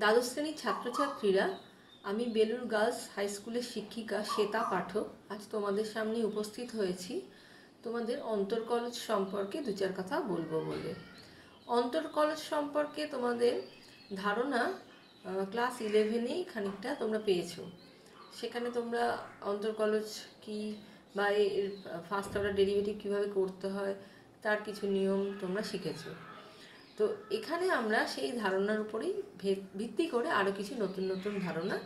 দ্বাদশ শ্রেণীর ছাত্রছাত্রীরা, আমি বেলুড় গার্লস হাই স্কুলের শিক্ষিকা শ্বেতা পাঠক আজ তোমাদের সামনে উপস্থিত হয়েছি তোমাদের অন্তর্কলজ সম্পর্কে দু চার কথা বলবো বলে। অন্তর্কলজ সম্পর্কে তোমাদের ধারণা ক্লাস 11-এই খানিকটা তোমরা পেয়েছো। সেখানে তোমরা অন্তর্কলজ কি বা এর ফার্স্ট অর্ডার ডেরিভেটিভ কীভাবে করতে হয় তার কিছু নিয়ম তোমরা শিখেছো। তো এখানে আমরা সেই ধারণার উপরেই ভিত্তি করে আরও কিছু নতুন নতুন ধারণা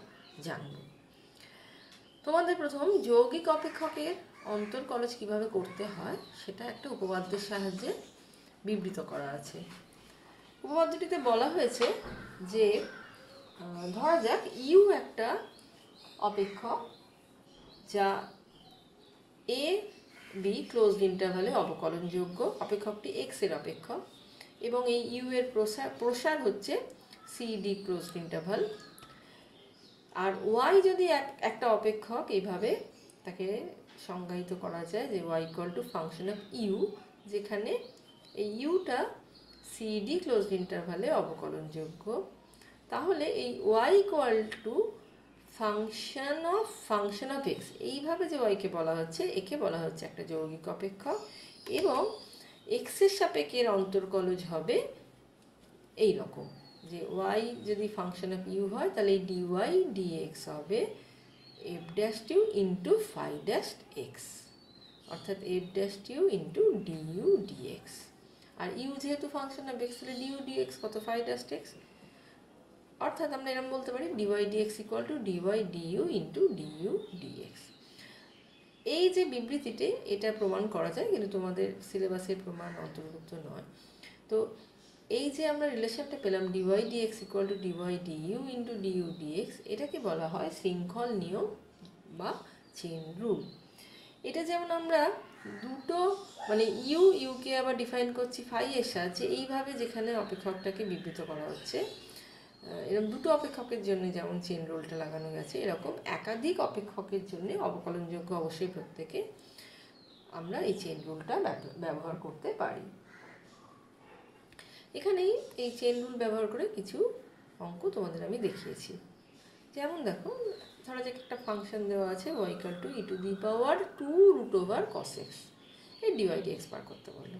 জানব। তোমাদের প্রথম যৌগিক অপেক্ষকের অন্তর্কলজ কিভাবে করতে হয় সেটা একটা উপপাদ্যের সাহায্যে বিবৃত করা আছে। উপপাদ্যটিতে বলা হয়েছে যে ধরা যাক ইউ একটা অপেক্ষক যা এ বি ক্লোজড ইন্টারভালে অবকলনযোগ্য। অপেক্ষকটি এক্স এর অপেক্ষক এবং এই ইউ এর প্রসার হচ্ছে সিডি ক্লোজড ইন্টারভাল। আর ওয়াই যদি একটা অপেক্ষক, এইভাবে তাকে সংজ্ঞায়িত করা যায় যে Y equal to function of U, যেখানে এই ইউটা সিডি ক্লোজড ইন্টারভালে অবকলনযোগ্য। তাহলে এই Y equal to function of X, এইভাবে যে ওয়াইকে বলা হচ্ছে, একে বলা হচ্ছে একটা যৌগিক অপেক্ষক। এবং এক্সের সাপেক্ষে এর অন্তর্কলজ হবে এই রকম যে ওয়াই যদি ফাংশন অফ ইউ হয় তাহলে এই ডিওয়াই ডিএক্স হবে f dash u into phi dash x, অর্থাৎ f dash u into DU d x. আর ইউ যেহেতু ফাংশন অফ এক্স, তাহলে ডিইউ ডিএক্স কত, ফাই ড্যাশ এক্স। অর্থাৎ আমরা এরকম বলতে পারি d y dx equal to dy DU into DU d x. এই যে বিবৃতিতে এটা প্রমাণ করা যায়, কিন্তু তোমাদের সিলেবাসের প্রমাণ অন্তর্ভুক্ত নয়। তো এই যে আমরা রিলেশনটা পেলাম D Y dx equal to dy DU into DU D X, এটাকে বলা হয় শৃঙ্খল নিয়ম বা চেন রুল। এটা যেমন আমরা দুটো মানে ইউকে আবার ডিফাইন করছি ফাই এর সাহায্যে, এইভাবে যেখানে অপেক্ষকটাকে বিবৃত করা হচ্ছে, এরকম দুটো অপেক্ষকের জন্য যেমন চেন রুলটা লাগানো গেছে, এরকম একাধিক অপেক্ষকের জন্য অবকলনযোগ্য অবশ্যই প্রত্যেকে আমরা এই চেন রুলটা ব্যবহার করতে পারি। এখানেই এই চেন রুল ব্যবহার করে কিছু অঙ্ক তোমাদের আমি দেখিয়েছি। যেমন দেখো, ধরা যাক একটা ফাংশন দেওয়া আছে y equal to E to the power 2 root over cos X, এই ডিওয়াই ডিএক্স বার করতে বললো।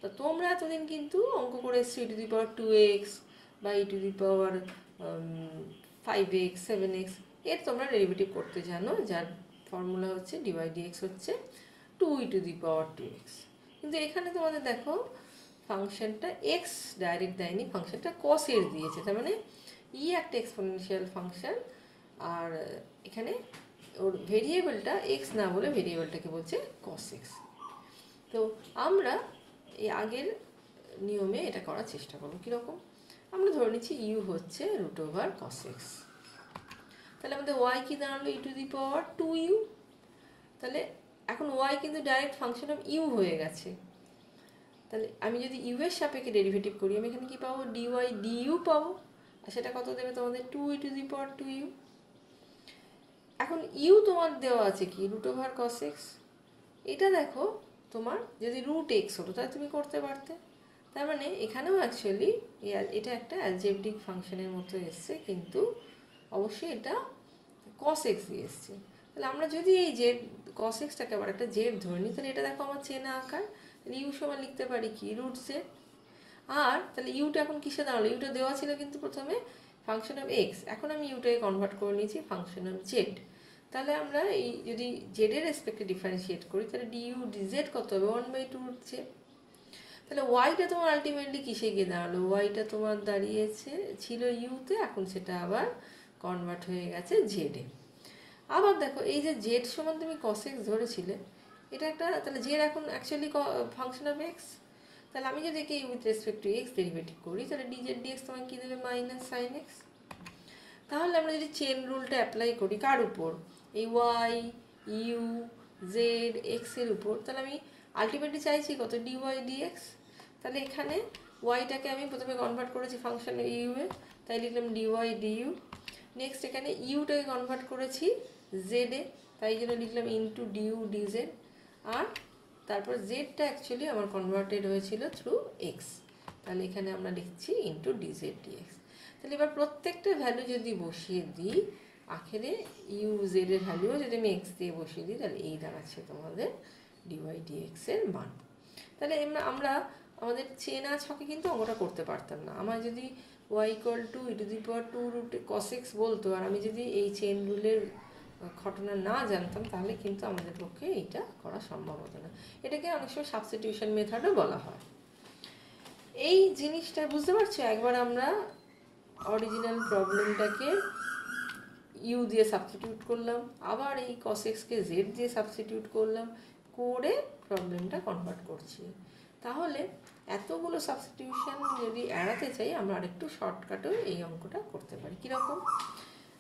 তো তোমরা এতদিন কিন্তু অঙ্ক করে এসছো ই টু দি পাওয়ার 2x বা ই to the power 5x 7x, এর তোমরা ডেরিভেটিভ করতে জানো, যার ফর্মুলা হচ্ছে ডিওয়াই ডিএক্স হচ্ছে 2 e to the power 2x। কিন্তু এখানে তোমাদের দেখো ফাংশনটা এক্স ডাইরেক্ট দেয়নি, ফাংশনটা কস এর দিয়েছে। তার মানে ই একটা এক্সপোনেনশিয়াল ফাংশন, আর এখানে ওর ভেরিয়েবলটা এক্স না বলে ভেরিয়েবলটাকে বলছে কস এক্স। তো আমরা এই আগের নিয়মে এটা করার চেষ্টা করবো। কীরকম? আমরা ধরে নিচ্ছি ইউ হচ্ছে রুট ওভার কস এক্স, তাহলে আমাদের ওয়াই কি দাঁড়ালো ই টু দি পাওয়ার 2u। তাহলে এখন ওয়াই কিন্তু ডাইরেক্ট ফাংশন অফ ইউ হয়ে গেছে। তাহলে আমি যদি ইউ এর সাপেক্ষে ডেরিভেটিভ করি, আমি এখানে কি পাবো, ডিওয়াই ডিইউ পাবো। আর সেটা কত দেবে তোমাদের, 2 e to the power 2u। এখন ইউ তোমার দেওয়া আছে কি, রুট ওভার কস এক্স। এটা দেখো তোমার যদি রুট এক্স হতো তাহলে তুমি করতে পারতে। তার মানে এখানেও অ্যাকচুয়ালি এটা একটা অ্যালজেব্রিক ফাংশনের মতো এসছে, কিন্তু অবশ্যই এটা কস এক্স দিয়ে এসছে। তাহলে আমরা যদি এই জেড কস এক্সটাকে আবার একটা জেড ধরে নিই, তাহলে এটা দেখো আমার চেনা আকার, তাহলে ইউ সমান লিখতে পারি কি, রুট জেড। আর তাহলে ইউটা এখন কিসে দাঁড়ালো, ইউটা দেওয়া ছিল কিন্তু প্রথমে ফাংশন অফ এক্স, এখন আমি ইউটাকে কনভার্ট করে নিয়েছি ফাংশন অফ জেড। তাহলে আমরা এই যদি জেডের রেসপেক্টে ডিফারেন্সিয়েট করি, তাহলে ডিইউ ডিজেড কত হবে, 1/2 রুট জেড। তাহলে ওয়াইটা তোমার আলটিমেটলি কিসে গিয়ে দাঁড়ালো, ওয়াইটা তোমার দাঁড়িয়েছে ছিল ইউতে, এখন সেটা আবার কনভার্ট হয়ে গেছে জেডে। আবার দেখো এই যে জেড সমান তুমি কস এক্স ধরেছিলে, এটা একটা, তাহলে জেড এখন অ্যাকচুয়ালি ফাংশন অফ এক্স। তাহলে আমি যদি একে with respect to x derivative করি, তাহলে ডিজেড ডিএক্স তোমাকে কী দেবে, মাইনাস সাইন এক্স। তাহলে আমরা যদি চেন রুলটা অ্যাপ্লাই করি কার উপর, এই ওয়াই ইউ জেড এক্সের উপর, তাহলে আমি আলটিমেটলি চাইছি কত, ডিওয়াই ডিএক্স। তাহলে এখানে ওয়াইটাকে আমি প্রথমে কনভার্ট করেছি ফাংশন ইউ এ, তাই লিখলাম ডিওয়াই ডিইউ। নেক্সট এখানে ইউটাকে কনভার্ট করেছি জেডে, তাই জন্য লিখলাম ইন্টু ডিইউ ডিজেড। আর তারপর জেডটা অ্যাকচুয়ালি আমার কনভার্টেড হয়েছিল থ্রু এক্স, তাহলে এখানে আমরা লিখছি ইন্টু ডিজেড ডিএক্স। তাহলে এবার প্রত্যেকটা ভ্যালু যদি বসিয়ে দিই, আখেরে ইউ জেড এর ভ্যালুও যদি আমি এক্স দিয়ে বসিয়ে দিই, তাহলে এই দাঁড়াচ্ছে তোমাদের ডিওয়াই ডিএক্স এর মান। তাহলে আমরা আমাদের চেনা ছকে কিন্তু অঙ্কটা করতে পারতাম না। আমার যদি Y equal to E to the power 2 root cos X বলতো, আর আমি যদি এই চেন রুলের ঘটনা না জানতাম, তাহলে কিন্তু আমাদের পক্ষে এইটা করা সম্ভব হতো না। এটাকে অনেক সময় সাবস্টিটিউশন মেথডও বলা হয়। এই জিনিসটা বুঝতে পারছো? একবার আমরা অরিজিনাল প্রবলেমটাকে ইউ দিয়ে সাবস্টিটিউট করলাম, আবার এই কস এক্সকে জেড দিয়ে সাবস্টিটিউট করলাম, করে প্রবলেমটা কনভার্ট করছি। তাহলে এতগুলো সাবস্টিটিউশন যদি এড়াতে চাই, আমরা আরেকটু শর্টকাটেও এই অঙ্কটা করতে পারি। কীরকম?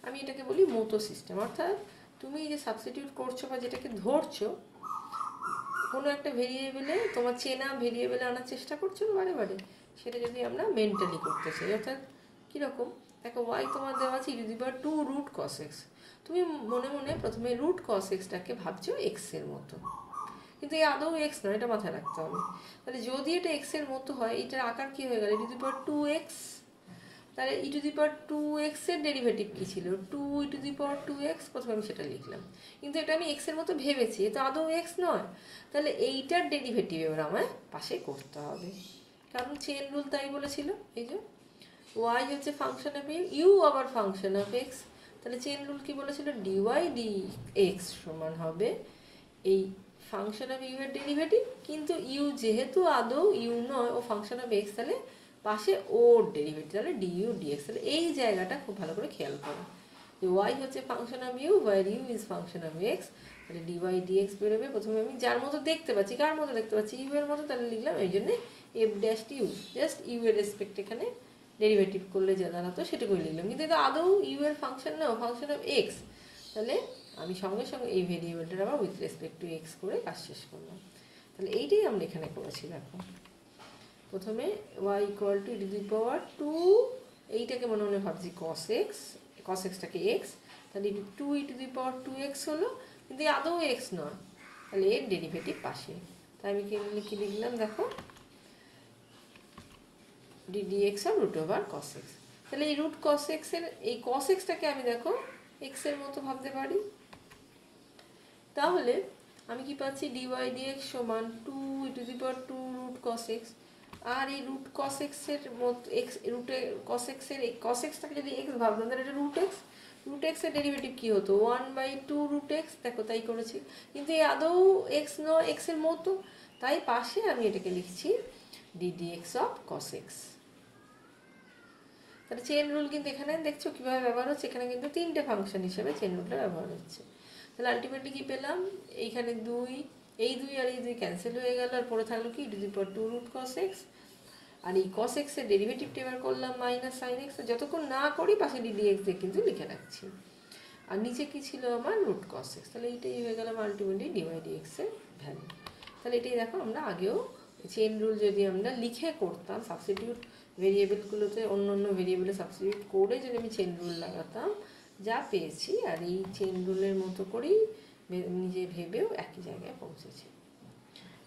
আমি এটাকে বলি মোটো সিস্টেম। অর্থাৎ তুমি যে সাবস্টিটিউট করছো বা যেটাকে ধরছো, কোনো একটা ভেরিয়েবলে, তোমার চেনা ভেরিয়েবলে আনার চেষ্টা করছো বারে বারে, সেটা যদি আমরা মেন্টালি করতে চাই। অর্থাৎ কীরকম? দেখো, ওয়াই তোমার দেওয়া আছে e to the power 2 root cos x. তুমি মনে মনে প্রথমে রুট কস এক্সটাকে ভাবছো এক্সের মতো, কিন্তু এই আদৌ এক্স নয়, এটা মাথায় রাখতে হবে। তাহলে যদি এটা এক্সের মতো হয়, এটার আকার কী হয়ে গেল? ই টু দি পাওয়ার 2x। তাহলে ই টু দি পাওয়ার 2x এর ডেরিভেটিভ কী ছিল? 2 e to the power 2x। প্রথমে আমি সেটা লিখলাম, কিন্তু এটা আমি এক্সের মতো ভেবেছি, এটা আদৌ এক্স নয়। তাহলে এইটার ডেরিভেটিভ এবার আমায় পাশে করতে হবে, কারণ চেন রুল তাই বলেছিল। এই যে ওয়াই হচ্ছে ফাংশন অফ ইউ, আবার ফাংশন অফ এক্স। তাহলে চেন রুল কি বলেছিল? ডিওয়াই ডি এক্স সমান হবে এই ফাংশন অফ ইউ এর ডেরিভেটিভ, কিন্তু ইউ যেহেতু আদৌ ইউ নয়, ও ফাংশন অফ এক্স, তাহলে পাশে ওর ডেরিভেটিভ, তাহলে ডিইউ ডিএক্স। তাহলে এই জায়গাটা খুব ভালো করে খেয়াল করো যে ওয়াই হচ্ছে function of U, where U is function of x. তাহলে ডিওয়াই ডিএক্স বেরোবে। প্রথমে আমি যার মতো দেখতে পাচ্ছি, কার মতো দেখতে পাচ্ছি? ইউ এর মতো, তাহলে লিখলাম এই জন্যে F dash U, just U এর রেসপেক্ট এখানে ডেরিভেটিভ করলে যা দাঁড়াতো সেটুকুই লিখলাম, কিন্তু এটা আদৌ ইউ এর ফাংশন না, ফাংশন অফ এক্স। তাহলে আমি সঙ্গে সঙ্গে এই ভেরিয়েবলটার আবার উইথ রেসপেক্ট টু এক্স করে কাজ শেষ করলাম। তাহলে এইটাই আমরা এখানে করেছি। দেখো, প্রথমে y equal to E to the power 2, এইটাকে মনে মনে ভাবছি কস এক্স, কস এক্সটাকে এক্স, তাহলে 2 e to the power 2x হলো, কিন্তু আদৌ এক্স নয়, তাহলে এর ডেরিভেটিভ পাশে। তাই আমি কি লিখলাম? দেখো, D D X of root over cos X. তাহলে এই রুট কস এক্সের এই কস এক্সটাকে আমি দেখো এক্সের মতো ভাবতে পারি। তাহলে আমি কি পাচ্ছি? ডিওয়াই ডিএক্স সমান 2 e to the power 2 root cos x. আর এই রুট কস এক্সের মতো এক্স, রুটে কস এক্সের এই কস এক্সটাকে যদি এক্স ভাবতাম, তাহলে এটা রুট এক্স। রুট এক্সের ডেরিভেটিভ কী হতো? 1/2 রুট এক্স। দেখো, তাই করেছি, কিন্তু এই আদৌ এক্স নয়, এক্সের মতো। তাই পাশে আমি এটাকে লিখছি ডিডিএক্স অফ কস এক্স। তাহলে চেন রুল কিন্তু এখানে দেখছো কীভাবে ব্যবহার হচ্ছে। এখানে কিন্তু 3টে ফাংশন হিসেবে চেন রুলটা ব্যবহার হচ্ছে। তাহলে আলটিমেটলি কী পেলাম? এইখানে 2, এই 2 আর এই 2 ক্যান্সেল হয়ে গেল, আর পরে থাকলো কি? E to the power 2 root cos x. আর এই কস এক্সের ডেরিভেটিভটা এবার করলাম মাইনাস সাইন এক্স। যতক্ষণ না করি পাশে ডিডিএক্স দিয়ে কিন্তু লিখে রাখছি। আর নিচে কি ছিল আমার? Root cos X. তাহলে এইটাই হয়ে গেল আলটিমেটলি ডিওয়াই ডিএক্সের ভ্যালু। তাহলে এটাই দেখো, আমরা আগেও চেন রুল যদি আমরা লিখে করতাম, সাবস্টিটিউট ভেরিয়েবলগুলোতে অন্য অন্য ভেরিয়েবলে সাবস্টিটিউট করে যদি আমি চেন রুল লাগাতাম, যা পেয়েছি, আর এই চেন রুলের মতো করেই নিজে ভেবেও একই জায়গায় পৌঁছেছি।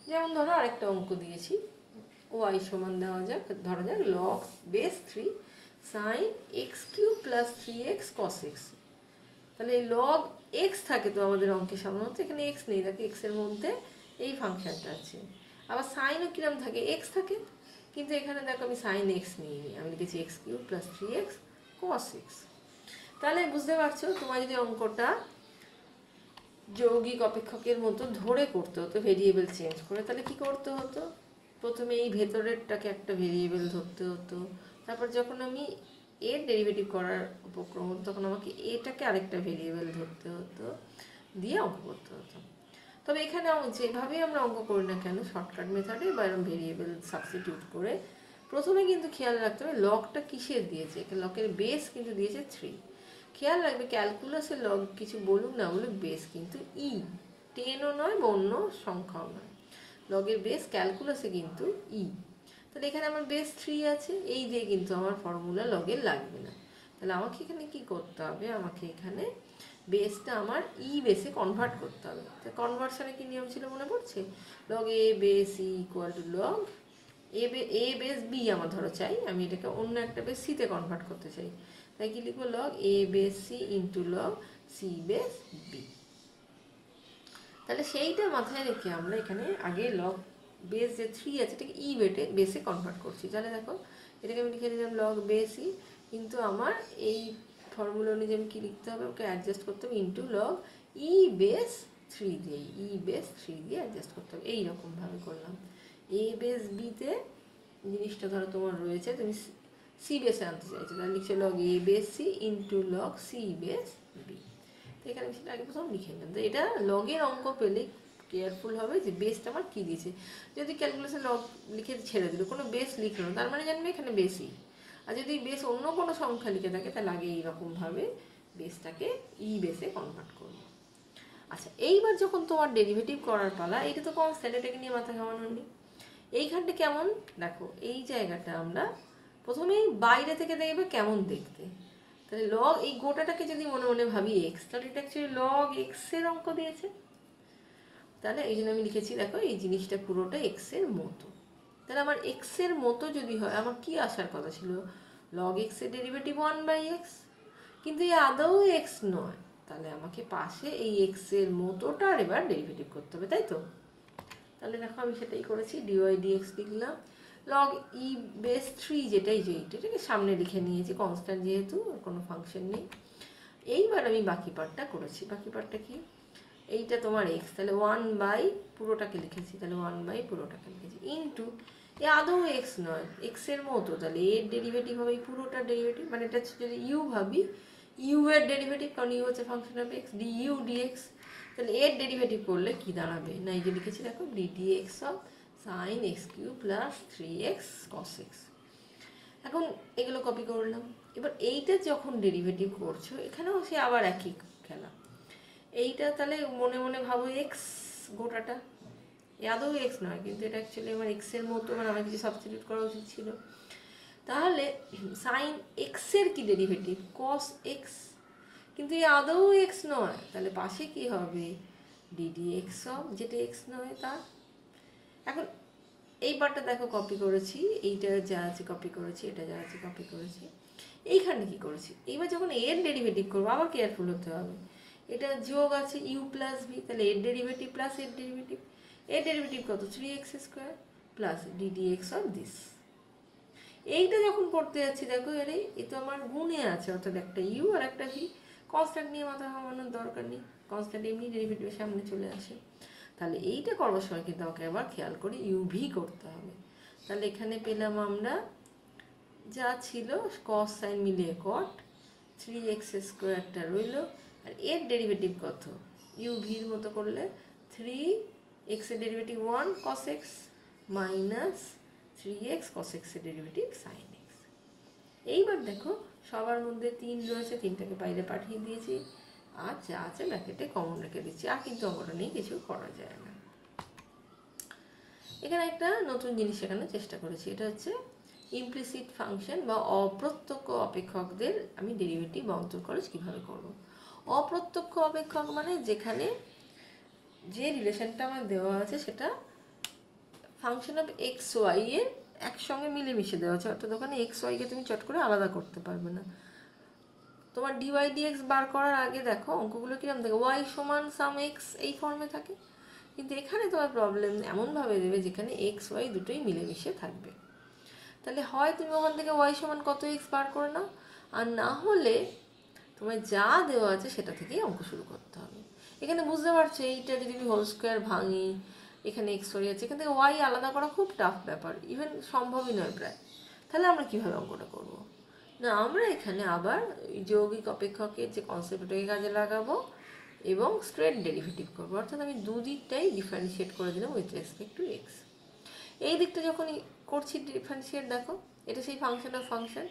যেমন ধরো আরেকটা অঙ্ক দিয়েছি, ওয়াই সমান দেওয়া যাক, ধরা যাক log base 3 sine X cube plus 3x cos X. তাহলে এই লগ এক্স থাকে তো আমাদের অঙ্কে সাধারণত, এখানে এক্স নেই, দেখো এক্সের মধ্যে এই ফাংশনটা আছে। আবার সাইনও কিরম থাকে? এক্স থাকে, কিন্তু এখানে দেখো আমি সাইন এক্স নিইনি, আমি লিখেছি x cube plus 3x cos X. তাহলে বুঝতে পারছো, তোমার যদি অঙ্কটা যৌগিক অপেক্ষকের মতো ধরে করতে হতো, ভেরিয়েবল চেঞ্জ করে, তাহলে কি করতে হতো? প্রথমে এই ভেতরেরটাকে একটা ভেরিয়েবল ধরতে হতো, তারপর যখন আমি এর ডেরিভেটিভ করার উপক্রম হতো, তখন আমাকে এটাকে আরেকটা ভেরিয়েবল ধরতে হতো, দিয়ে অঙ্ক করতে হতো। তবে এখানে যেভাবেই আমরা অঙ্ক করি না কেন, শর্টকাট মেথডে বা এরকম ভেরিয়েবল সাবস্টিটিউট করে, প্রথমে কিন্তু খেয়াল রাখতে হবে লগটা কিসের দিয়েছে। লগের বেস কিন্তু দিয়েছে 3। খেয়াল রাখবে, ক্যালকুলাসের লগ কিছু বলুক না বলুক, বেস কিন্তু ই, 10ও নয় বা অন্য সংখ্যাও নয়, লগের বেস ক্যালকুলাসে কিন্তু ই। তাহলে এখানে আমার বেস 3 আছে, এই দিয়ে কিন্তু আমার ফর্মুলা লগের লাগবে না। তাহলে আমাকে এখানে কি করতে হবে? আমাকে এখানে বেসটা আমার ই বেসে কনভার্ট করতে হবে। তো কনভার্সনে কি নিয়ম ছিল মনে পড়ছে? Log A base E equal to log A base B আমার ধরো চাই, আমি এটাকে অন্য একটা বেস সিতে কনভার্ট করতে চাই, তাই কি লিখবো, লগ এ base c into log c base b. তাহলে সেইটা মাথায় রেখে আমরা এখানে আগে লগ বেস যে 3 আছে এটাকে ই বেসে কনভার্ট করছি। তাহলে দেখো এটাকে আমি লিখে দিলাম লগ বেস ই, কিন্তু আমার এই ফর্মুলা অনুযায়ী আমি কী লিখতে হবে, ওকে অ্যাডজাস্ট করতে হবে ইন্টু লগ ই বেস 3 দিয়ে, ই বেস 3 দিয়ে অ্যাডজাস্ট করতে হবে। এইরকমভাবে করলাম। এ বেস বিতে জিনিসটা ধরো তোমার রয়েছে, তুমি সি বেসে আনতে চাইছো, তাহলে লিখছে লগ এ base c into log c base b. তো এখানে আমি সেটা আগে প্রথম লিখে নিলাম। তো এটা লগের অঙ্ক পেলে কেয়ারফুল হবে যে বেসটা আমার কী দিয়েছে। যদি ক্যালকুলেশন লগ লিখে ছেড়ে দিল, কোনো বেস লিখলো না, তার মানে জানবে এখানে বেসই। আর যদি বেস অন্য কোনো সংখ্যা লিখে থাকে তাহলে আগে এইরকমভাবে বেসটাকে ই বেসে কনভার্ট করবো। আচ্ছা, এইবার যখন তোমার ডেরিভেটিভ করার পালা, এটা তো কনস্ট্যান্ট, এটাকে নিয়ে মাথা ঘামানোর নেই। এইখানটা কেমন দেখো, এই জায়গাটা আমরা প্রথমেই বাইরে থেকে দেখবে কেমন দেখতে। তাহলে লগ এই গোটাটাকে যদি মনে মনে ভাবি এক্স, তাহলে এটা অ্যাকচুয়ালি লগ এক্সের অঙ্ক দিয়েছে। তাহলে এই জন্য আমি লিখেছি দেখো এই জিনিসটা পুরোটা এক্সের মতো। তাহলে আমার এক্সের মতো যদি হয়, আমার কি আসার কথা ছিল, লগ এক্সের ডেরিভেটিভ 1/x, কিন্তু এই আদৌ এক্স নয়। তাহলে আমাকে পাশে এই এক্সের মতোটার এবার ডেরিভেটিভ করতে হবে, তাই তো? তাহলে দেখো আমি সেটাই করেছি, ডিওয়াই ডিএক্স লিখলাম, লগ ই বেস 3 যেটাই যে এটাকে সামনে লিখে নিয়েছি, কনস্ট্যান্ট যেহেতু কোনো ফাংশন নেই। এইবার আমি বাকি পার্টটা করেছি। বাকি পার্টটা কি, এইটা তোমার এক্স, তাহলে 1/, পুরোটাকে লিখেছি, তাহলে 1/, পুরোটাকে লিখেছি, ইন্টু এ আদৌ এক্স নয়, এক্সের মতো, তাহলে এর ডেরিভেটিভ হবে এই পুরোটার ডেরিভেটিভ, মানে এটা যদি ইউ ভাবি, ইউ এর ডেরিভেটিভ, কারণ ইউ হচ্ছে function of X, D U D X. তাহলে এর ডেরিভেটিভ করলে কি দাঁড়াবে, না এই যে লিখেছি দেখো, D D X of sine X cube plus 3x cos x। এখন এগুলো কপি করলাম। এবার এইটা যখন ডেরিভেটিভ করছো, এখানেও সে আবার একই খেলা। এইটা তাহলে মনে মনে ভাবো এক্স গোটাটা, আদৌ এক্স নয়, কিন্তু এটা অ্যাকচুয়ালি আমার এক্সের মতো, মানে আমার কিছু সাবস্টিটিউট করা উচিত ছিল। তাহলে সাইন এক্সের কি ডেরিভেটিভ, কস এক্স, কিন্তু এই আদৌ এক্স নয়, তাহলে পাশে কি হবে, ডিডি এক্স অফ, যেটা এক্স নয় তার। এখন এই পার্টটা দেখো কপি করেছি, এইটা যা আছে কপি করেছি, এটা যা আছে কপি করেছি। এইখানে কি করেছি, এইবার যখন এর ডেরিভেটিভ করবো আবার কেয়ারফুল হতে হবে। এটা যোগ আছে ইউ প্লাস ভি, তাহলে এর ডেরিভেটিভ প্লাস এর ডেরিভেটিভ, এর ডেরিভেটিভ কত, 3x² plus DD X of this. এইটা যখন করতে যাচ্ছি দেখো, আরে এ তো আমার গুণে আছে, অর্থাৎ একটা ইউ আর একটা ভি, কনস্ট্যান্ট নিয়ে মাথা ঘামানোর দরকার নেই, কনস্ট্যান্ট এমনি ডেরিভেটিভের সামনে চলে আসে। তাহলে এইটা করবার সময় কিন্তু আমাকে আবার খেয়াল করে ইউভি করতে হবে। তাহলে এখানে পেলাম আমরা যা ছিল কস সাইন মিলিয়ে কট, 3x² রইল, আর এর ডেরিভেটিভ কত, ইউভির মতো করলে 3x এর derivative 1 cos x minus 3x cos x এর ডেরিভেটিভ সাইন x। এইবার দেখো সবার মধ্যে 3 রয়েছে, 3টাকে বাইরে পাঠিয়ে দিয়েছি, আর যা আছে ব্র্যাকেটে কমন রেখে দিচ্ছি, আর কিন্তু অঙ্কটা নিয়ে কিছু করা যায় না। এখানে একটা নতুন জিনিস শেখানোর চেষ্টা করেছি, এটা হচ্ছে ইমপ্লিসিট ফাংশন বা অপ্রত্যক্ষ অপেক্ষকদের আমি ডেরিভেটিভ বা অন্তর্খরচ কীভাবে করব। অপ্রত্যক্ষ অপেক্ষক মানে যেখানে যে রিলেশনটা আমার দেওয়া আছে সেটা ফাংশন অফ এক্স ওয়াই এর একসঙ্গে মিলেমিশে দেওয়া আছে, অর্থাৎ ওখানে এক্স ওয়াইকে তুমি চট করে আলাদা করতে পারবে না। তোমার ডিওয়াই ডিএক্স বার করার আগে দেখো অঙ্কগুলো কিরকম থাকে, ওয়াই সমান সাম এক্স এই ফর্মে থাকে, কিন্তু এখানে তোমার প্রবলেম এমনভাবে দেবে যেখানে এক্স ওয়াই দুটোই মিলেমিশে থাকবে। তাহলে হয় তুমি ওখান থেকে ওয়াই সমান কত এক্স বার করে নাও, আর না হলে তোমার যা দেওয়া আছে সেটা থেকেই অঙ্ক শুরু করতে হবে। এখানে বুঝতে পারছো এইটা যদি আমি হোল স্কোয়ার ভাঙি, এখানে এক্স ওয়াই আছে, এখান থেকে ওয়াই আলাদা করা খুব টাফ ব্যাপার, ইভেন সম্ভবই নয় প্রায়। তাহলে আমরা কীভাবে অঙ্কটা করব, না আমরা এখানে আবার যৌগিক অপেক্ষকের যে কনসেপ্টটাকে কাজে লাগাবো এবং স্ট্রেট ডেরিভেটিভ করবো, অর্থাৎ আমি দুদিকটাই ডিফারেন্সিয়েট করে দিলাম উইথ রেসপেক্ট টু এক্স। এই দিকটা যখন করছি ডিফারেন্সিয়েট, দেখো এটা সেই ফাংশন অফ ফাংশন,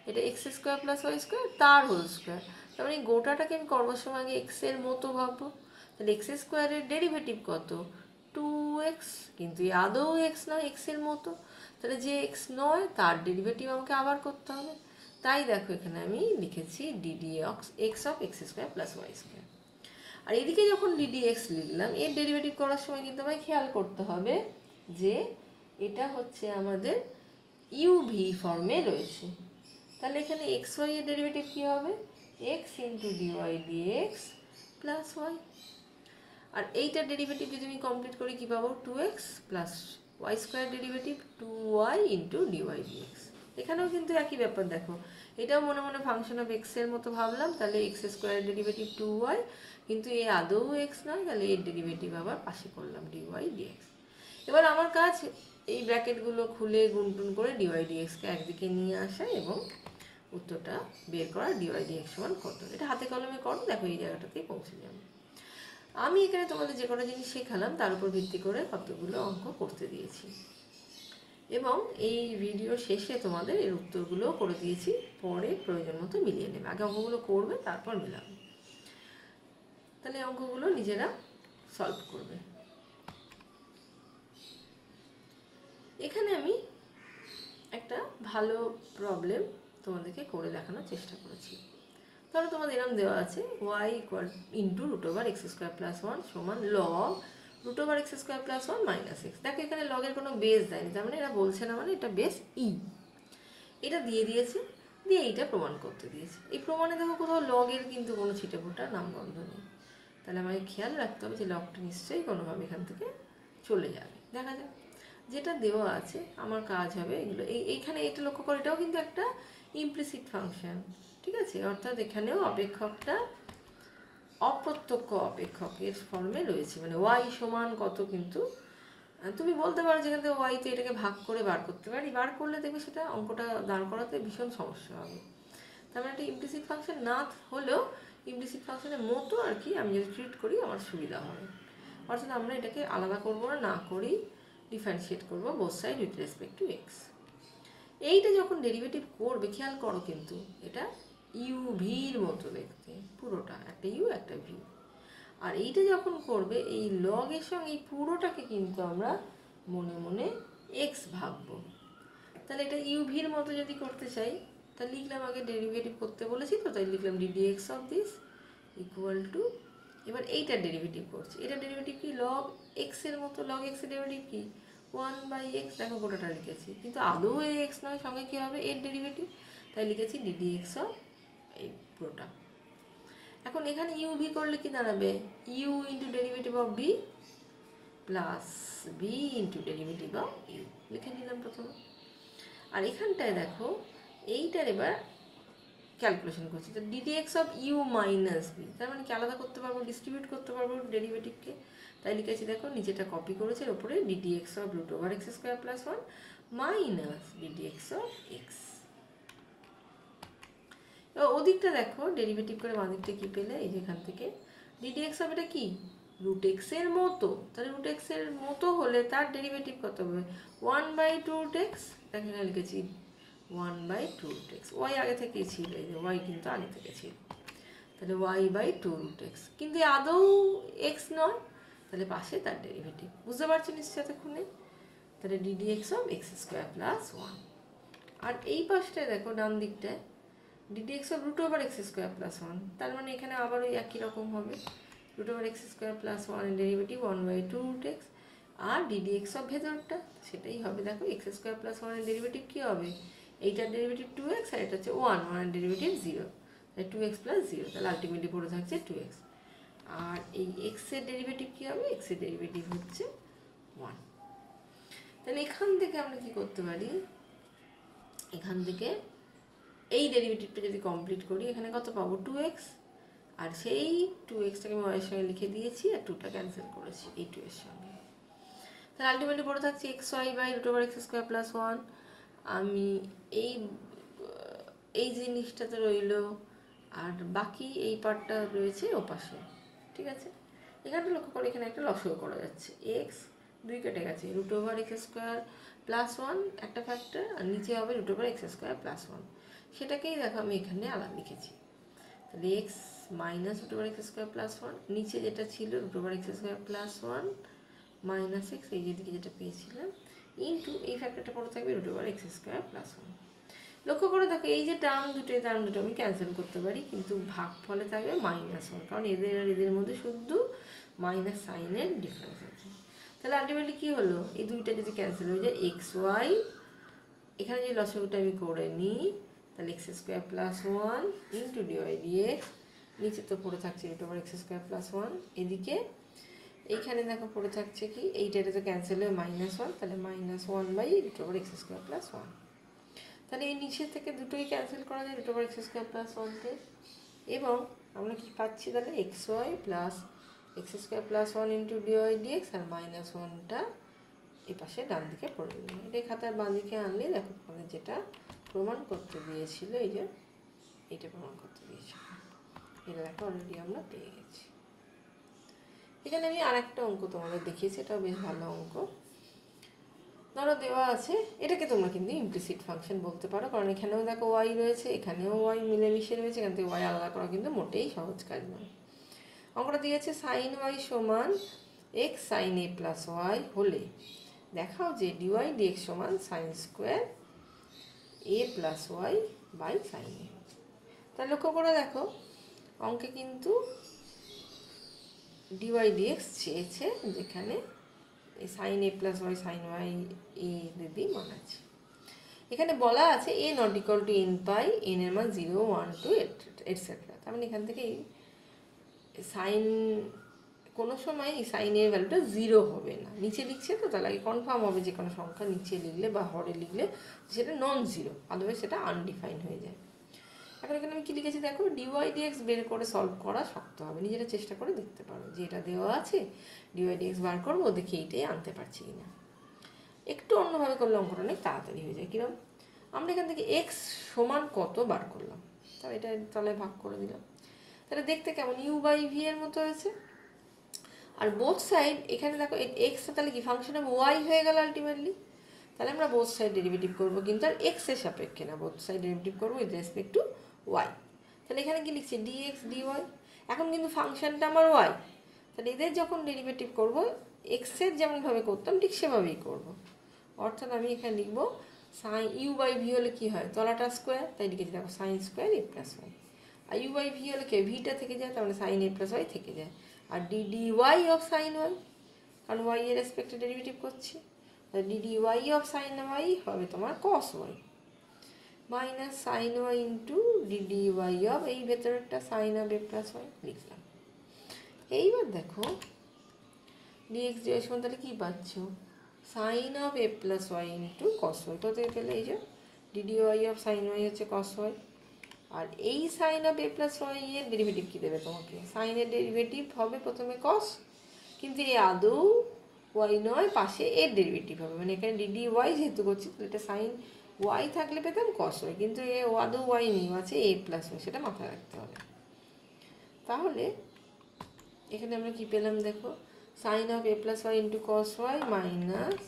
এটা x² প্লাস y² তার হোল স্কোয়ার, তার মানে এই গোটাটাকে আমি করবার সময় আগে এক্সের মতো ভাববো। তাহলে x² এর ডেরিভেটিভ কত, 2x, কিন্তু এই আদৌ এক্স নয়, এক্সের মতো, তাহলে যে এক্স নয় তার ডেরিভেটিভ আমাকে আবার করতে হবে। তাই দেখো এখানে আমি লিখেছি DD X of x² plus y²। আর এদিকে যখন ডিডি এক্স লিখলাম, এর ডেরিভেটিভ করার সময় কিন্তু আমায় খেয়াল করতে হবে যে এটা হচ্ছে আমাদের ইউভি ফর্মে রয়েছে। তাহলে এখানে এক্স ওয়াই এর ডেরিভেটিভ কী হবে? X into dy d x plus Y. আর এইটার ডেরিভেটিভ যদি আমি কমপ্লিট করি কী পাবো? 2x plus y square derivative 2y into dy d x. এখানেও কিন্তু একই ব্যাপার দেখো, এটাও মনে মনে ফাংশন অফ এক্সের মতো ভাবলাম, তাহলে এক্স স্কোয়ারের ডেরিভেটিভ 2y, কিন্তু এ আদৌ এক্স নয়, তাহলে এর ডেরিভেটিভ আবার পাশে করলাম ডিওয়াই ডিএক্স। এবার আমার কাজ এই ব্র্যাকেটগুলো খুলে গুনটুন করে ডিওয়াই ডিএক্সকে একদিকে নিয়ে আসা এবং উত্তরটা বের করা ডিওয়াই ডিএক্স সমান কত। এটা হাতে কলমে করো, দেখো এই জায়গাটাতেই পৌঁছে যাবে। আমি এখানে তোমাদের যে কটা জিনিস শেখালাম তার উপর ভিত্তি করে কতগুলো অঙ্ক করতে দিয়েছি, এবং এই ভিডিও শেষে তোমাদের এর উত্তরগুলো করে দিয়েছি, পরে প্রয়োজন মতো মিলিয়ে নেবে। আগে অঙ্কগুলো করবে, তারপর মেলাবে। তাহলে অঙ্কগুলো নিজেরা সলভ করবে। এখানে আমি একটা ভালো প্রবলেম তোমাদেরকে করে দেখানোর চেষ্টা করেছি। ধরো তোমাদের এরকম দেওয়া আছে y equal into root over x square plus 1 সমান log root over x square plus 1 minus X. দেখো এখানে লগের কোনো বেস দেয়নি, তার মানে এরা বলছে না, মানে এটা বেস ই। এটা দিয়ে দিয়েছে, দিয়ে এইটা প্রমাণ করতে দিয়েছে। এই প্রমাণে দেখো কোথাও লগের কিন্তু কোনো ছিটে ফোটার নামগন্ধ নেই। তাহলে আমাকে খেয়াল রাখতে হবে যে লগটা নিশ্চয়ই কোনোভাবে এখান থেকে চলে যাবে। দেখা যাক যেটা দেওয়া আছে আমার কাজ হবে এগুলো। এইখানে এটা লক্ষ্য করে, এটাও কিন্তু একটা ইমপ্লিসিট ফাংশন, ঠিক আছে? অর্থাৎ এখানেও অপেক্ষকটা অপ্রত্যক্ষ অপেক্ষকের ফর্মে রয়েছে, মানে ওয়াই সমান কত, কিন্তু তুমি বলতে পারো যেখান থেকে ওয়াইতে এটাকে ভাগ করে বার করতে পারি, বার করলে দেখবে সেটা অঙ্কটা দাঁড় করাতে ভীষণ সমস্যা হবে। তার মানে একটা ইমপ্লিসিট ফাংশন না হলেও ইমপ্লিসিট ফাংশনের মতো আর কি আমি যদি ট্রিট করি আমার সুবিধা হবে। অর্থাৎ আমরা এটাকে আলাদা করবো না করেই ডিফারেন্সিয়েট করবো both side with respect to x. এইটা যখন ডেরিভেটিভ করবে, খেয়াল করো কিন্তু এটা ইউভির মতো দেখতে, পুরোটা একটা ইউ একটা ভি। আর এইটা যখন করবে এই লগের সঙ্গে এই পুরোটাকে কিন্তু আমরা মনে মনে এক্স ভাববো। তাহলে এটা ইউভির মতো যদি করতে চাই, তাহলে লিখলাম, আগে ডেরিভেটিভ করতে বলেছি তো, তাই লিখলাম DD X of this equal to, এবার এইটার ডেরিভেটিভ করছি। এটার ডেরিভেটিভ কি? লগ এক্সের মতো। লগ এক্সের ডেরিভেটিভ কি? 1/x। দেখো গোটাটা লিখেছি, কিন্তু আদৌ এই এক্স নয়, সঙ্গে কী হবে? এর ডেরিভেটিভ, তাই লিখেছি ডিডি এক্স অফ এই পুরোটা। এখন এখানে ইউভি করলে কি দাঁড়াবে? U into derivative of V plus V into derivative of U লিখে নিলাম প্রথমে। আর এখানটায় দেখো এইটার এবার ক্যালকুলেশন করছি, তো D D X of U minus B, তার মানে কি আলাদা করতে পারবো, ডিস্ট্রিবিউট করতে পারবো ডেরিভেটিভকে। তাই লিখেছি, দেখো নিচেটা কপি করেছে, ওপরে D D X of root over x square plus 1 minus D D X of X. এবার ওদিকটা দেখো ডেরিভেটিভ করে বাঁদিকটা কি পেলে, এই যেখান থেকে ডিডি এক্স অফ এটা কি? রুট এক্সের মতো। তাহলে রুট এক্সের মতো হলে তার ডেরিভেটিভ কত হবে? 1/2 রুট এক্স। এখানে লিখেছি 1/2 রুট এক্স। ওয়াই আগে থেকেই ছিল, এই যে ওয়াই কিন্তু আগে থেকে ছিল, তাহলে y/2 রুট এক্স, কিন্তু আদৌ এক্স নয়, তাহলে পাশে তার ডেরিভেটিভ। বুঝতে পারছো নিশ্চয় এতক্ষণে? তাহলে D D X of X square plus 1। আর এই পাশটায় দেখো ডান দিকটায় D D X of root over x square plus 1, তার মানে এখানে আবার ওই একই রকম হবে, root over x square plus 1 এর ডেরিভেটিভ 1/2 রুট এক্স। আর ডিডি এক্স অফ ভেতরটা সেটাই হবে, দেখো এক্স স্কোয়ার প্লাস 1 এর ডেরিভেটিভ কী হবে? এইটার ডেরিভেটিভ 2x, আর এটা হচ্ছে 1 এর ডেরিভেটিভ 0, তাই 2x প্লাস 0, তাহলে আলটিমেটলি পড়ে থাকছে 2x। আর এই এক্সের ডেরিভেটিভ কী হবে? এক্সের ডেরিভেটিভ হচ্ছে 1। তাহলে এখান থেকে আমরা কী করতে পারি? এখান থেকে এই ডেরিভেটিভটা যদি কমপ্লিট করি, এখানে কত পাবো? 2x, আর সেই 2xটাকে আমি ওয়াইয়ের সঙ্গে লিখে দিয়েছি, আর 2টা ক্যান্সেল করেছি এই 2 এর সঙ্গে। তাহলে আলটিমেটলি পড়ে থাকছে xy/রুট ওভার এক্স স্কোয়ার প্লাস 1। আমি এই জিনিসটাতে রইল, আর বাকি এই পার্টটা রয়েছে ও পাশে, ঠিক আছে? এখানটা লক্ষ্য করে এখানে একটা লসও করা যাচ্ছে, এক্স 2 কেটে গেছে, root over x square plus 1 একটা ফ্যাক্টর, আর নিচে হবে root over x square plus 1, সেটাকেই দেখো আমি এখানে আলাদা লিখেছি। তাহলে X minus root over x square plus 1, নিচে যেটা ছিল root over x square plus 1 minus X, এই যেদিকে যেটা পেয়েছিলাম, ইন্টু এই ফ্যাক্টরটা পড়ে থাকবে root over x square plus 1। লক্ষ্য করে দেখো এই যে টার্ম দুটো আমি ক্যান্সেল করতে পারি, কিন্তু ভাগফলে থাকবে -1, কারণ এদের আর এদের মধ্যে শুধু মাইনাস সাইনের ডিফারেন্স আছে। তাহলে আলটিমেটলি কী হলো, এই দুইটা যদি ক্যান্সেল হয়ে যায়, এক্স ওয়াই, এখানে যদি লসাগুটা আমি করে নিই তাহলে X square plus one into dy D X, নিচে তো পড়ে থাকছে root over x square plus one, এদিকে এইখানে দেখো পড়ে থাকছে কি, এইটা তো ক্যান্সেল হয়ে মাইনাস ওয়ান, তাহলে minus one by root over x square plus one. তাহলে এই নিচের থেকে দুটোই ক্যান্সেল করা যায় root over x square plus ওয়ানকে, এবং আমরা কি পাচ্ছি তাহলে x y plus x square plus one into dy d x, আর মাইনাস ওয়ানটা এই পাশে ডান দিকে পড়ে দিলাম। এটাই খাতার বাঁ দিকে আনলে দেখো তোমাদের যেটা প্রমাণ করতে দিয়েছিল, এই যে এইটা প্রমাণ করতে দিয়েছিল, এটা দেখো অলরেডি আমরা পেয়ে গেছি। এখানে আমি আরেকটা অঙ্ক তোমাদের দেখিয়েছি, এটাও বেশ ভালো অঙ্ক। ধরো দেওয়া আছে, এটাকে তোমরা কিন্তু ইমপ্লিসিট ফাংশন বলতে পারো, কারণ এখানেও দেখো ওয়াই রয়েছে, এখানেও ওয়াই মিলেমিশে রয়েছে, এখান থেকে ওয়াই আলাদা করা কিন্তু মোটেই সহজ কাজ নয়। অঙ্কটা দিয়েছে সাইন ওয়াই সমান x sine a plus y হলে দেখাও যে ডিওয়াই ডিএক্স সমান sine square A plus y by sine a. তা লক্ষ্য করে দেখো অঙ্কে কিন্তু ডিওয়াই ডিএক্স চেয়েছে, যেখানে sine a plus y sine y a দিদি মান আছে। এখানে বলা আছে a not equal to n pi, n এর মান 0 1 2 এটসেট্রা। তার মানে এখান থেকে সাইন কোনো সময় এই সাইনের ভ্যালুটা 0 হবে না, নিচে লিখছে তো তাহলে কনফার্ম হবে যে কোনো সংখ্যা নিচে লিখলে বা হরে লিখলে সেটা নন জিরো, আদারওয়াইজ সেটা আনডিফাইন হয়ে যায়। এখন এখানে আমি কী লিখেছি দেখো, ডিওয়াই ডিএক্স বের করে সলভ করা শক্ত হবে, নিজেরা চেষ্টা করে দেখতে পারো যে এটা দেওয়া আছে ডিওয়াই ডিএক্স বার করবো, দেখি এইটাই আনতে পারছি কিনা। একটু অন্যভাবে করলে অঙ্কটা অনেক তাড়াতাড়ি হয়ে যায়। কিরকম, আমরা এখান থেকে এক্স সমান কত বার করলাম, তাহলে এটা তলায় ভাগ করে দিলাম, তাহলে দেখতে কেমন ইউ বাই ভি এর মতো হয়েছে। আর বোথ সাইড এখানে দেখো এক্সটা তাহলে কি ফাংশন অফ ওয়াই হয়ে গেল আলটিমেটলি, তাহলে আমরা বোথ সাইড ডেরিভেটিভ করবো, কিন্তু আর এক্সের সাপেক্ষে না, বোথ সাইড ডেরিভেটিভ করবো উইথ রেসপেক্ট টু ওয়াই। তাহলে এখানে কি লিখছি ডিএক্স ডিওয়াই, এখন কিন্তু ফাংশনটা আমার ওয়াই, তাহলে এদের যখন ডেরিভেটিভ করবো এক্সের যেমনভাবে করতাম ঠিক সেভাবেই করবো। অর্থাৎ আমি এখানে লিখবো সাইন ইউ বাই ভি হলে কী হয়, তলাটা স্কোয়ার, তাই লিখেছি দেখো সাইন স্কোয়ার এ প্লাস ওয়াই, আর ইউ বাই ভি হলে কে ভিটা থেকে যায়, তার মানে সাইন এ প্লাস ওয়াই থেকে যায়, আর d y of sine y, কারণ ওয়াই এর রেসপেক্টে ডেরিভেটিভ করছি, d y of sine y হবে তোমার cos Y minus sine y into d y of এই ভেতরেরটা sine of A plus y লিখলাম। এইবার দেখো ডিএক্স ডিওয়াই সমান তাহলে কী পাচ্ছ, sine of A plus Y into cos y, কোথায় পেলে এই যে d y of sine y হচ্ছে কস ওয়াই, আর এই sign of A plus Y এর ডেরিভেটিভ কী দেবে তোমাকে, সাইনের ডেরিভেটিভ হবে প্রথমে কস, কিন্তু এই আদৌ ওয়াই নয়, পাশে এর ডেরিভেটিভ হবে, মানে এখানে ডিডি ওয়াই যেহেতু করছি তাহলে এটা সাইন ওয়াই থাকলে পেতাম কস ওয়াই, কিন্তু এ আদৌ ওয়াই নেই, আছে এ প্লাস ওয়াই, সেটা মাথায় রাখতে হবে। তাহলে এখানে আমরা কি পেলাম দেখো, sine of A plus Y into cos Y minus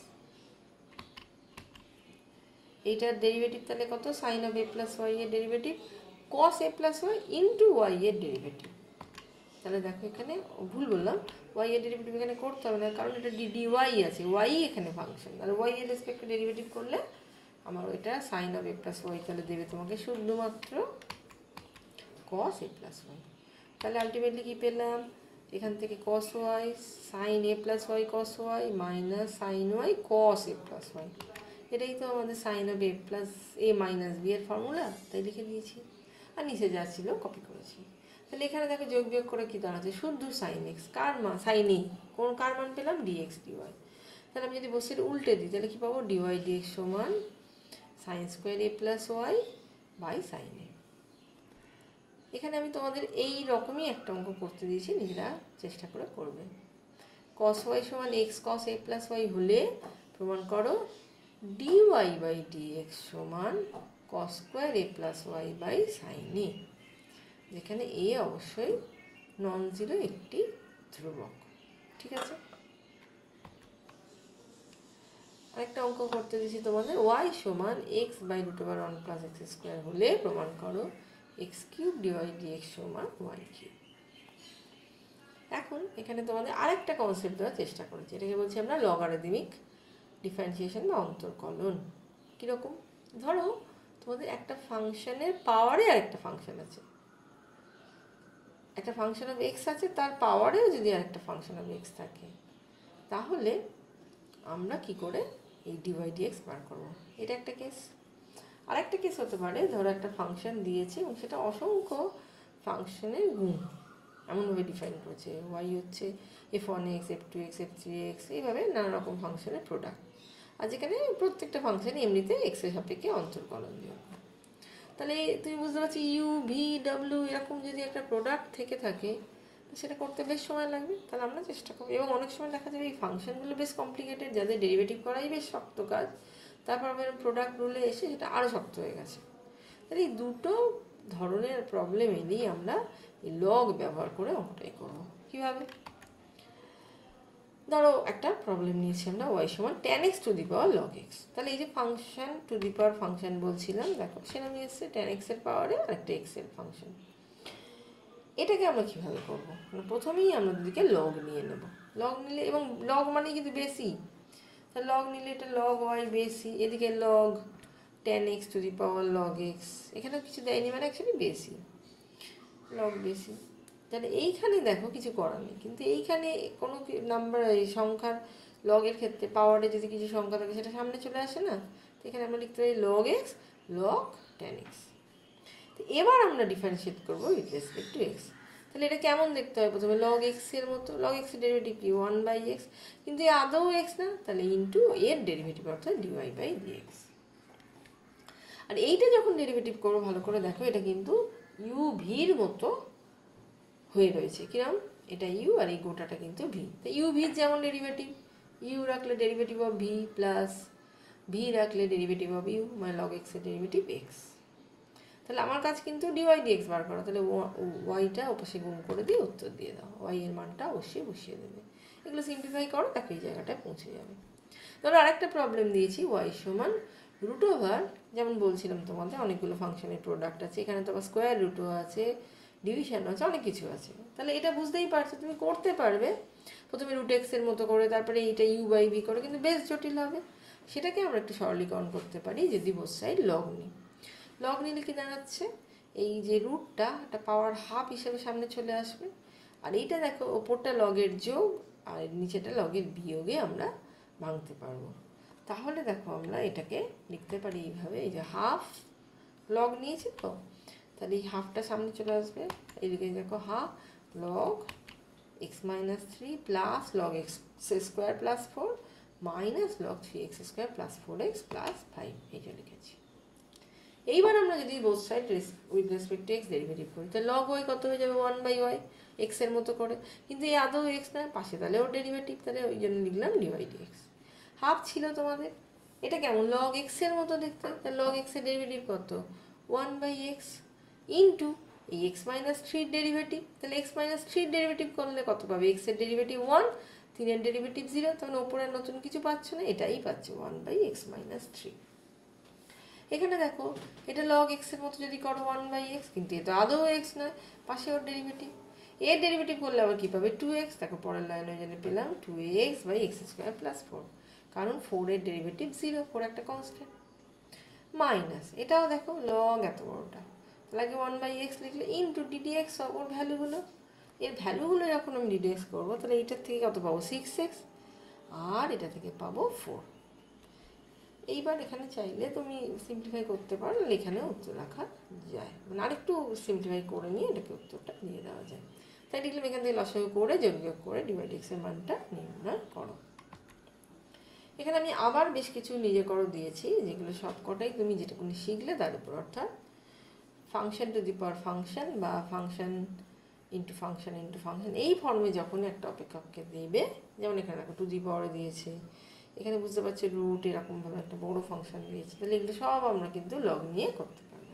এইটার ডেরিভেটিভ তাহলে কত, sine of A plus Y এর ডেরিভেটিভ কস এ প্লাস ওয়াই ইন্টু ওয়াই এর ডেরিভেটিভ। তাহলে দেখো এখানে ভুল বললাম, ওয়াই এর ডেরিভেটিভ এখানে করতে হবে না, কারণ এটা ডি ওয়াই আছে, ওয়াই এখানে ফাংশন, আর ওয়াই এর রেসপেক্টে ডেরিভেটিভ করলে আমার এটা sine of A plus y তাহলে দেবে তোমাকে শুধুমাত্র কস এ প্লাস ওয়াই। তাহলে আলটিমেটলি কী পেলাম, এখান থেকে cos y sine a plus y cos Y minus sine y cos A plus y, এটাই তো আমাদের sine of A plus a minus b এর ফর্মুলা, তাই লিখে দিয়েছি, আর নিচে যা ছিল কপি করেছি। তাহলে এখানে দেখো যোগ বিয়োগ করে কী দাঁড়াচ্ছে, শুধু সাইন এক্স, কার মান সাইন এ, কোন কার মান পেলাম ডিএক্স ডিওয়াই। তাহলে আমি যদি বসে উল্টে দিই তাহলে কী পাবো, ডিওয়াই ডিএক্স সমান sine square A plus y by sine a. এখানে আমি তোমাদের এই রকমই একটা অঙ্ক করতে দিয়েছি, নিজেরা চেষ্টা করে করবে। কস ওয়াই সমান এক্স কস এ প্লাস ওয়াই হলে প্রমাণ করো d y by d x সমান cos square A plus y by sine a, যেখানে এ অবশ্যই নন জিরো একটি ধ্রুবক। ঠিক আছে, আরেকটা অঙ্ক করতে দিয়েছি তোমাদের, ওয়াই সমান X by root over 1 plus x square হলে প্রমাণ করো এক্স কিউব ডিওয়াই ডিএক্স সমান ওয়াই কিউব। এখন এখানে তোমাদের আরেকটা কনসেপ্ট দেওয়ার চেষ্টা করেছি, এটাকে বলছি আমরা লগারিদমিক ডিফারেন্সিয়েশন বা অন্তর্কলন। কীরকম, ধরো তোমাদের একটা ফাংশনের পাওয়ারে আরেকটা ফাংশন আছে, একটা ফাংশন অফ এক্স আছে, তার পাওয়ারেও যদি আরেকটা ফাংশন অফ এক্স থাকে, তাহলে আমরা কি করে এই ডিওয়াই ডিএক্স বার করবো, এটা একটা কেস। আর একটা কেস হতে পারে, ধরো একটা ফাংশন দিয়েছে এবং সেটা অসংখ্য ফাংশনের গুণ এমনভাবে ডিফাইন করেছে, ওয়াই হচ্ছে f1x, f2x, f3x, এইভাবে নানা রকম ফাংশনের প্রোডাক্ট। আর যেখানে প্রত্যেকটা ফাংশন এমনিতে এক্সের সাপেক্ষে অন্তর্কলন দিয়ে, তাহলে তুমি বুঝতে পারছি ইউ ভি ডাব্লিউ এরকম যদি একটা প্রোডাক্ট থেকে থাকে সেটা করতে বেশ সময় লাগবে। তাহলে আমরা চেষ্টা করবো, এবং অনেক সময় দেখা যাবে এই ফাংশনগুলো বেশ কমপ্লিকেটেড, যাদের ডেরিভেটিভ করাই বেশ শক্ত কাজ, তারপর আবার প্রোডাক্ট রুলে এসে সেটা আরও শক্ত হয়ে গেছে। তাহলে এই দুটো ধরনের প্রবলেম এলেই আমরা এই লগ ব্যবহার করে অঙ্কটাই করবো। কীভাবে? ধরো একটা প্রবলেম নিয়েছি আমরা ওয়াই সমান tan x two the power log x। তাহলে এই যে function to the power function বলছিলাম, দেখো সেটা নিয়ে এসছে tan x এর পাওয়ারে আর একটা x এর ফাংশন। এটাকে আমরা কীভাবে করবো? মানে প্রথমেই আমরা দুদিকে লগ নিয়ে নেব। লগ নিলে, এবং লগ মানে কিন্তু বেশি, তাহলে লগ নিলে এটা log y বেশি, এদিকে log tan x two the power log x, এখানেও কিছু দেয়নি মানে অ্যাকচুয়ালি বেশি, লগ বেশি। তাহলে এইখানে দেখো কিছু করার নেই, কিন্তু এইখানে কোনো নাম্বার, এই সংখ্যার লগের ক্ষেত্রে পাওয়ারে যদি কিছু সংখ্যা থাকে সেটা সামনে চলে আসে না, তো এখানে আমরা লিখতে পারি log x log tan x। তো এবার আমরা ডিফারেন্সিয়েট করবো উইথ রেসপেক্ট টু এক্স। তাহলে এটা কেমন দেখতে হয়? প্রথমে log x এর মতো, log x এর ডেরিভেটিভ কি 1/x, কিন্তু এ আদৌ x না, তাহলে ইন্টু এর ডেরিভেটিভ অর্থাৎ dy/dx। আর এইটা যখন ডেরিভেটিভ করবো ভালো করে দেখো, এটা কিন্তু ইউ ভির মতো হয়ে রয়েছে। কিরম? এটা ইউ আর এই গোটাটা কিন্তু ভি। তো ইউ ভির যেমন ডেরিভেটিভ, ইউ রাখলে derivative of V plus V রাখলে ডেরিভেটিভ অফ ইউ, মানে লগ এক্সের ডেরিভেটিভ এক্স। তাহলে আমার কাজ কিন্তু ডিওয়াই ডিএক্স বার করা। তাহলে ওয়াইটা ওপাশে গুণ করে দিয়ে উত্তর দিয়ে দাও, ওয়াই এর মানটা অবশ্যই বসিয়ে দেবে। এগুলো সিম্পলিফাই করো, দেখো এই জায়গাটায় পৌঁছে যাবে। ধরো আরেকটা প্রবলেম দিয়েছি, ওয়াই সমান রুট ওভার, যেমন বলছিলাম তোমাদের অনেকগুলো ফাংশনের প্রোডাক্ট আছে, এখানে তো আবার স্কোয়ার রুটও আছে, ডিভিশন আছে, অনেক কিছু আছে। তাহলে এটা বুঝতেই পারছো, তুমি করতে পারবে প্রথমে রুট এক্সের মতো করে, তারপরে এইটা u/v করে, কিন্তু বেশ জটিল হবে। সেটাকে আমরা একটু সরলীকরণ করতে পারি যদি বোথ সাইড লগ নিই। লগ নিলে কি দাঁড়াচ্ছে, এই যে রুটটা একটা পাওয়ার হাফ হিসেবে সামনে চলে আসবে, আর এইটা দেখো ওপরটা লগের যোগ আর নিচেটা লগের বিয়োগে আমরা ভাঙতে পারবো। তাহলে দেখো আমরা এটাকে লিখতে পারি এইভাবে, এই যে হাফ লগ নিয়েছি তো, তাহলে এই হাফটা সামনে চলে আসবে, এইদিকে দেখো half log x minus 3 plus log x square plus 4 minus log 3x square plus 4x plus 5, এইটা লিখেছি। এইবার আমরা যদি both side with respect to x derivative করি, তাহলে লগ ওয়াই কত হয়ে যাবে 1/y, এক্সের মতো করে, কিন্তু এই আদৌ এক্স না, পাশে তাহলে ওর ডেরিভেটিভ, তাহলে ওই জন্য লিখলাম dy/dx। হাফ ছিল তোমাদের, এটা কেমন লগ এক্সের মতো দেখতে, তাহলে লগ এক্সের ডেরিভেটিভ কত 1/x ইন্টু এই x মাইনাস 3 ডেরিভেটিভ, তাহলে x মাইনাস 3 ডেরিভেটিভ করলে কত পাবে, x এর ডেরিভেটিভ 1, 3 এর ডেরিভেটিভ 0, তখন ওপরে নতুন কিছু পাচ্ছ না, এটাই পাচ্ছ 1/x মাইনাস 3। এখানে দেখো এটা লগ এক্সের মতো যদি করো 1/x, কিন্তু এটা আদৌ এক্স নয়, পাশে ওর ডেরিভেটিভ, এর ডেরিভেটিভ করলে আবার কী পাবে 2x, দেখো পরের লাইনে ওই জন্য পেলাম 2x/x স্কোয়ার প্লাস 4, কারণ 4 এর ডেরিভেটিভ 0, 4 একটা কনস্ট্যান্ট, মাইনাস এটাও দেখো লগ এত বড়টা, তাহলে 1/x লিখলে ইন্টু ddx ওর ভ্যালুগুলো, এর ভ্যালুগুলো যখন আমি ddx করবো তাহলে এইটার থেকে কত পাবো 6x, আর এটা থেকে পাবো 4। এইবার এখানে চাইলে তুমি সিম্পলিফাই করতে পারো, এখানেও উত্তর রাখা যায়, মানে আরেকটু সিম্পলিফাই করে নিয়ে এটাকে উত্তরটা দিয়ে দেওয়া যায়। তাই লিখলাম এখান থেকে লসাগু করে যোগ বিয়োগ করে dy/dx এর মানটা নির্ণয় করো। এখানে আমি আবার বেশ কিছু নিজে করো দিয়েছি, যেগুলো সবকটাই তুমি যেটুকুনি শিখলে তার উপর, অর্থাৎ function to the power function বা function into function into function, এই ফর্মে যখন একটা অপেক্ষককে দেবে, যেমন এখানে দেখো টু দি পাওয়ারে দিয়েছে, এখানে বুঝতে পারছি রুট এরকমভাবে একটা বড় ফাংশন দিয়েছে, তাহলে এগুলো সব আমরা কিন্তু লগ নিয়ে করতে পারবো।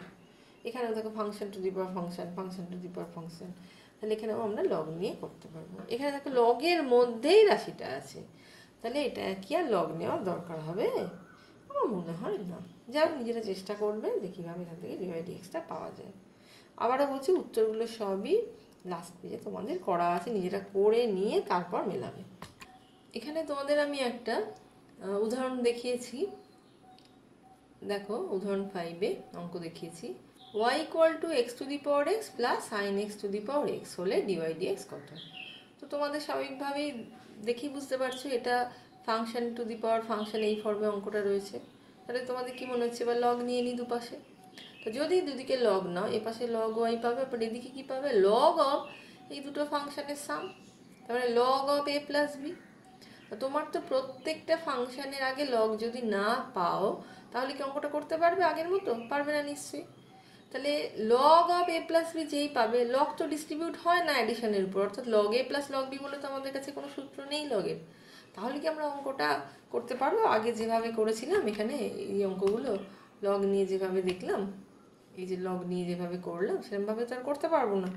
এখানেও দেখো function to the power function, function to the power function, তাহলে এখানেও আমরা লগ নিয়ে করতে পারবো। এখানে দেখো লগের মধ্যেই রাশিটা আছে, তাহলে এটা কি আর লগ নেওয়ার দরকার হবে? আমার মনে হয় না। যাই হোক, নিজেরা চেষ্টা করবে যে কীভাবে এখান থেকে dy/dxটা পাওয়া যায়। আবারও বলছি, উত্তরগুলো সবই লাস্ট পেজে তোমাদের করা আছে, নিজেরা করে নিয়ে তারপর মেলাবে। এখানে তোমাদের আমি একটা উদাহরণ দেখিয়েছি, দেখো উদাহরণ 5-এ অঙ্ক দেখিয়েছি, y = x two the power x plus sin x two the power x হলে dy/dx কত। তো তোমাদের স্বাভাবিকভাবেই দেখি বুঝতে পারছো এটা function to the power function এই ফর্মে অঙ্কটা রয়েছে। তাহলে তোমাদের কি মনে হচ্ছে? এবার লগ নিয়ে নিই দুপাশে। তো যদি দুদিকে লগ নাও, এ পাশে লগ ওয়াই পাবে, বাট এদিকে কী পাবে? লগ অফ এই দুটো ফাংশনের সাম, তারপরে log of A plus B. তোমার তো প্রত্যেকটা ফাংশনের আগে লগ যদি না পাও, তাহলে কি অঙ্কটা করতে পারবে আগের মতো? পারবে না নিশ্চয়ই। তাহলে log of A plus B যেই পাবে, লগ তো ডিস্ট্রিবিউট হয় না অ্যাডিশনের উপর, অর্থাৎ লগ এ প্লাস লগ বি বলে তো আমাদের কাছে কোনো সূত্র নেই লগের। তাহলে কি আমরা অঙ্কটা করতে পারবো আগে যেভাবে করেছিলাম? এখানে এই অঙ্কগুলো লগ নিয়ে যেভাবে দেখলাম, এই যে লগ নিয়ে যেভাবে করলাম, সেরকমভাবে তো আর করতে পারবো না।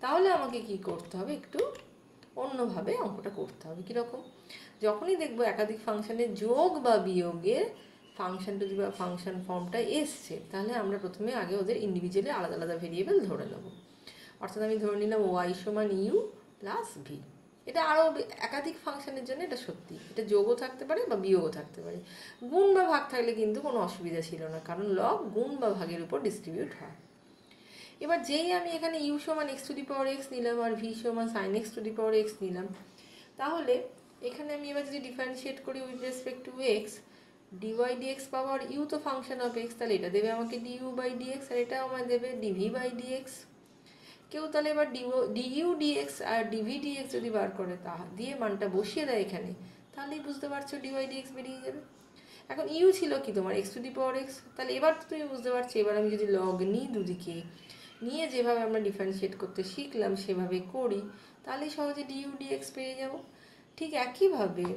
তাহলে আমাকে কি করতে হবে? একটু অন্যভাবে অঙ্কটা করতে হবে। কীরকম? যখনই দেখবো একাধিক ফাংশনের যোগ বা বিয়োগের ফাংশন টু দি বা ফাংশন ফর্মটা এসছে, তাহলে আমরা প্রথমে আগে ওদের ইন্ডিভিজুয়ালি আলাদা আলাদা ভেরিয়েবল ধরে নেব। অর্থাৎ আমি ধরে নিলাম ওয়াই সমান ইউ প্লাস ভি। এটা আরও একাধিক ফাংশনের জন্য এটা সত্যি, এটা যোগও থাকতে পারে বা বিয়োগও থাকতে পারে। গুণ বা ভাগ থাকলে কিন্তু কোনো অসুবিধা ছিল না, কারণ লগ গুণ বা ভাগের উপর ডিস্ট্রিবিউট হয়। এবার যেই আমি এখানে ইউ সমান X to the power X নিলাম আর ভি সমান sine X to the power X নিলাম, তাহলে এখানে আমি এবার যদি ডিফারেন্সিয়েট করি with respect to X, D Y D X power U তো ফাংশন অফ এক্স, তাহলে এটা দেবে আমাকে ডিইউ বাই ডিএক্স, আর এটা আমায় দেবে ডিভি বাই ডিএক্স। কেউ তাহলে এবার ডিইউ ডিএক্স আর ডিভি ডিএক্স যদি বার করে, তা দিয়ে মানটা বসিয়ে দেয় এখানে, তাহলেই বুঝতে পারছো ডিওয়াই ডিএক্স বেরিয়ে যাবে। এখন ইউ ছিল কি তোমার x to the power x, তাহলে এবার তো তুমি বুঝতে পারছো, এবার আমি যদি লগ নিই দুদিকে, নিয়ে যেভাবে আমরা ডিফারেন্সিয়েট করতে শিখলাম সেভাবে করি, তাহলেই সহজে ডিইউ ডিএক্স পেয়ে যাব। ঠিক একইভাবে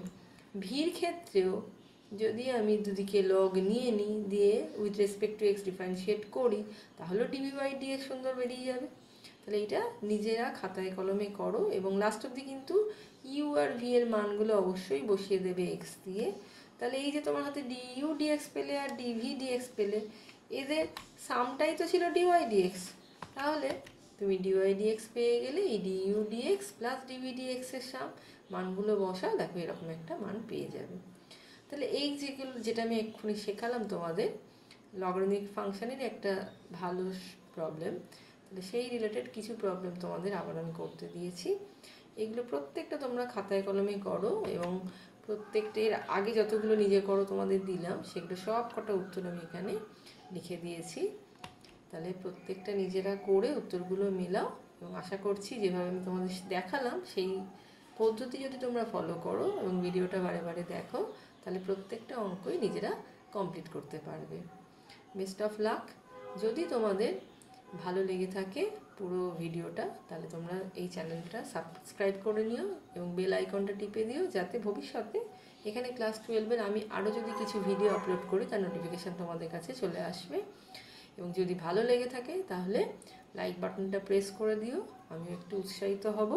ভির ক্ষেত্রেও যদি আমি দুদিকে লগ নিয়ে নিই, দিয়ে with respect to x differentiate করি, তাহলেও ডিভি বাই ডিএক্স সুন্দর বেরিয়ে যাবে। তাহলে এটা নিজেরা খাতায় কলমে করো, এবং লাস্ট অবধি কিন্তু ইউ আর ভি এর মানগুলো অবশ্যই বসিয়ে দেবে এক্স দিয়ে। তাহলে এই যে তোমার হাতে ডিইউ ডিএক্স পেলে আর ডিভি ডিএক্স পেলে, এদের সামটাই তো ছিল ডিওয়াই ডিএক্স। তাহলে তুমি ডিওয়াই ডিএক্স পেয়ে গেলে, এই ডিইউ ডিএক্স প্লাস ডিভি ডিএক্সের সাম মানগুলো বসাও, দেখো এরকম একটা মান পেয়ে যাবে। তাহলে এই যেটা আমি এক্ষুনি শেখালাম তোমাদের লগারিদমিক ফাংশনের একটা ভালো প্রবলেম, তাহলে সেই রিলেটেড কিছু প্রবলেম তোমাদের আবার আমি করতে দিয়েছি। এগুলো প্রত্যেকটা তোমরা খাতায় কলমে করো, এবং প্রত্যেকটার আগে যতগুলো নিজে করো তোমাদের দিলাম, সেগুলো সব কটা উত্তর আমি এখানে লিখে দিয়েছি। তাহলে প্রত্যেকটা নিজেরা করে উত্তরগুলো মেলাও, এবং আশা করছি যেভাবে আমি তোমাদের দেখালাম সেই পদ্ধতি যদি তোমরা ফলো করো এবং ভিডিওটা বারে বারে দেখো, তাহলে প্রত্যেকটা অঙ্কই নিজেরা কমপ্লিট করতে পারবে। Best of luck. যদি তোমাদের ভালো লেগে থাকে পুরো ভিডিওটা, তাহলে তোমরা এই চ্যানেলটা সাবস্ক্রাইব করে নিও এবং বেল আইকনটা টিপে দিও, যাতে ভবিষ্যতে এখানে ক্লাস 12-এর আমি আরও যদি কিছু ভিডিও আপলোড করি তার নোটিফিকেশান তোমাদের কাছে চলে আসবে। এবং যদি ভালো লেগে থাকে তাহলে লাইক বাটনটা প্রেস করে দিও, আমি একটু উৎসাহিত হব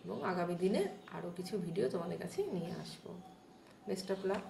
এবং আগামী দিনে আরও কিছু ভিডিও তোমাদের কাছে নিয়ে আসবো। Best of luck.